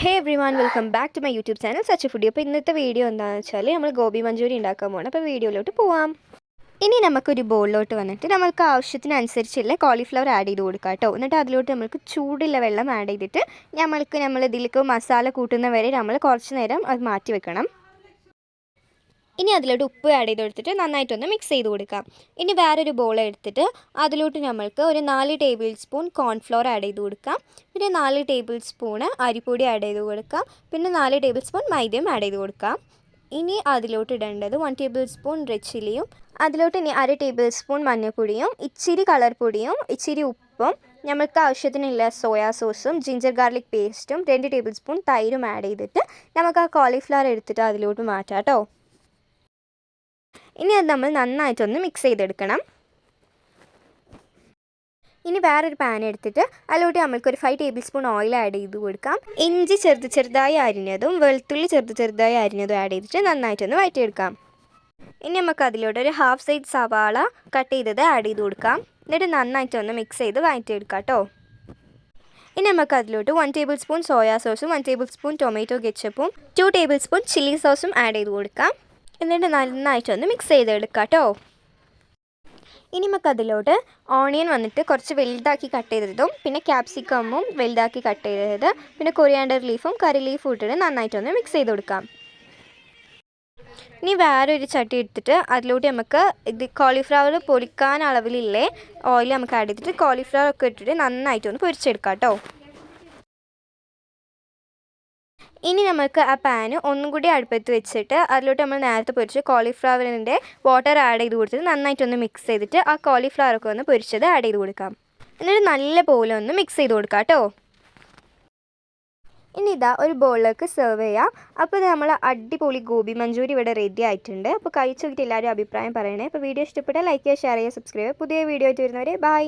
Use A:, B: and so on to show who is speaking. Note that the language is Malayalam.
A: Hey everyone, welcome back to my YouTube channel Such a Foodie. അപ്പോൾ ഇന്നത്തെ വീഡിയോ എന്താണെന്ന് വെച്ചാൽ നമ്മൾ ഗോബി മഞ്ചൂരി ഉണ്ടാക്കാൻ പോകണം. അപ്പോൾ വീഡിയോയിലോട്ട് പോവാം. ഇനി നമുക്കൊരു ബോളിലോട്ട് വന്നിട്ട് നമുക്ക് ആവശ്യത്തിനനുസരിച്ചുള്ള കോളിഫ്ലവർ ആഡ് ചെയ്ത് കൊടുക്കാം കേട്ടോ. എന്നിട്ട് അതിലോട്ട് നമുക്ക് ചൂടുള്ള വെള്ളം ആഡ് ചെയ്തിട്ട് നമ്മൾ ഇതിലേക്ക് മസാല കൂട്ടുന്നവരെ നമ്മൾ കുറച്ച് നേരം അത് മാറ്റി വെക്കണം. ഇനി അതിലോട്ട് ഉപ്പ് ആഡ് ചെയ്ത് കൊടുത്തിട്ട് നന്നായിട്ടൊന്ന് മിക്സ് ചെയ്ത് കൊടുക്കാം. ഇനി വേറൊരു ബോൾ എടുത്തിട്ട് അതിലോട്ട് നമ്മൾക്ക് ഒരു 4 ടേബിൾ സ്പൂൺ കോൺഫ്ലോർ ആഡ് ചെയ്ത് കൊടുക്കാം. പിന്നെ 4 ടേബിൾ സ്പൂണ് അരിപ്പൊടി ആഡ് ചെയ്ത് കൊടുക്കാം. പിന്നെ 4 ടേബിൾ സ്പൂൺ മൈദയും ആഡ് ചെയ്ത് കൊടുക്കാം. ഇനി അതിലോട്ട് ഇടേണ്ടത് 1 ടേബിൾ സ്പൂൺ റെഡ് ചില്ലിയും അതിലോട്ട് ഇനി 1/2 ടേബിൾ സ്പൂൺ മഞ്ഞൾപ്പൊടിയും ഇച്ചിരി കളർ പൊടിയും ഇച്ചിരി ഉപ്പും നമുക്ക് ആവശ്യത്തിനുള്ള സോയാ സോസും ജിഞ്ചർ ഗാർലിക് പേസ്റ്റും 2 ടേബിൾ സ്പൂൺ തൈരും ആഡ് ചെയ്തിട്ട് നമുക്ക് ആ കോളിഫ്ലവർ എടുത്തിട്ട് അതിലോട്ട് മാറ്റാം കേട്ടോ. ഇനി അത് നമ്മൾ നന്നായിട്ടൊന്ന് മിക്സ് ചെയ്തെടുക്കണം. ഇനി വേറൊരു പാൻ എടുത്തിട്ട് അതിലോട്ട് നമ്മൾക്കൊരു 5 ടേബിൾ സ്പൂൺ ഓയിൽ ആഡ് ചെയ്ത് കൊടുക്കാം. ഇഞ്ചി ചെറുതായി അരിഞ്ഞതും വെളുത്തുള്ളി ചെറുതായി അരിഞ്ഞതും ആഡ് ചെയ്തിട്ട് നന്നായിട്ടൊന്ന് വഴറ്റിയെടുക്കാം. ഇനി നമുക്ക് അതിലോട്ട് ഒരു ഹാഫ് സൈഡ് സവാള കട്ട് ചെയ്തത് ആഡ് ചെയ്ത് കൊടുക്കാം. എന്നിട്ട് നന്നായിട്ടൊന്ന് മിക്സ് ചെയ്ത് വഴറ്റിയെടുക്കാം കേട്ടോ. ഇനി നമുക്ക് അതിലോട്ട് 1 ടേബിൾ സ്പൂൺ സോയാ സോസും 1 ടേബിൾ സ്പൂൺ ടൊമാറ്റോ കെച്ചപ്പും 2 ടേബിൾ സ്പൂൺ ചില്ലി സോസും ആഡ് ചെയ്ത് കൊടുക്കാം. എന്നിട്ട് നന്നായിട്ടൊന്ന് മിക്സ് ചെയ്തെടുക്കാം കേട്ടോ. ഇനി നമുക്ക് അതിലോട്ട് ഓണിയൻ വന്നിട്ട് കുറച്ച് വലുതാക്കി കട്ട് ചെയ്തതും പിന്നെ ക്യാപ്സിക്കമും വലുതാക്കി കട്ട് ചെയ്തത് പിന്നെ കൊറിയാണ്ടർ ലീഫും കറി ലീഫും ഇട്ടിട്ട് നന്നായിട്ടൊന്ന് മിക്സ് ചെയ്ത് കൊടുക്കാം. ഇനി വേറൊരു ചട്ടി എടുത്തിട്ട് അതിലോട്ട് നമുക്ക് ഇത് കോളിഫ്ലവർ പൊരിക്കാൻ അളവിലില്ലേ ഓയിൽ നമുക്ക് ആഡ് ചെയ്തിട്ട് കോളിഫ്ലവർ ഒക്കെ ഇട്ടിട്ട് നന്നായിട്ടൊന്ന് പൊരിച്ചെടുക്കാം കേട്ടോ. ഇനി നമുക്ക് ആ പാന് ഒന്നും കൂടി അടുപ്പത്ത് വെച്ചിട്ട് അതിലോട്ട് നമ്മൾ നേരത്തെ പൊരിച്ച് കോളിഫ്ലവറിൻ്റെ വാട്ടർ ആഡ് ചെയ്ത് കൊടുത്തിട്ട് നന്നായിട്ടൊന്ന് മിക്സ് ചെയ്തിട്ട് ആ കോളിഫ്ലവറൊക്കെ ഒന്ന് പൊരിച്ചത് ആഡ് ചെയ്ത് കൊടുക്കാം. എന്നിട്ട് നല്ല പോലെ ഒന്ന് മിക്സ് ചെയ്ത് കൊടുക്കാം കേട്ടോ. ഇനി ഇതാ ഒരു ബോളിലേക്ക് സെർവ് ചെയ്യാം. അപ്പോൾ ഇത് നമ്മൾ അടിപൊളി ഗോബി മഞ്ചൂരി ഇവിടെ റെഡി ആയിട്ടുണ്ട്. അപ്പോൾ കഴിച്ച് നോക്കിയിട്ട് എല്ലാവരും അഭിപ്രായം പറയണേ. അപ്പോൾ വീഡിയോ ഇഷ്ടപ്പെട്ടാൽ ലൈക്ക് ചെയ്യുക, ഷെയർ ചെയ്യുക, സബ്സ്ക്രൈബ് ചെയ്യുക. പുതിയ വീഡിയോ ആയിട്ട് വരുന്നവരെ ബൈ.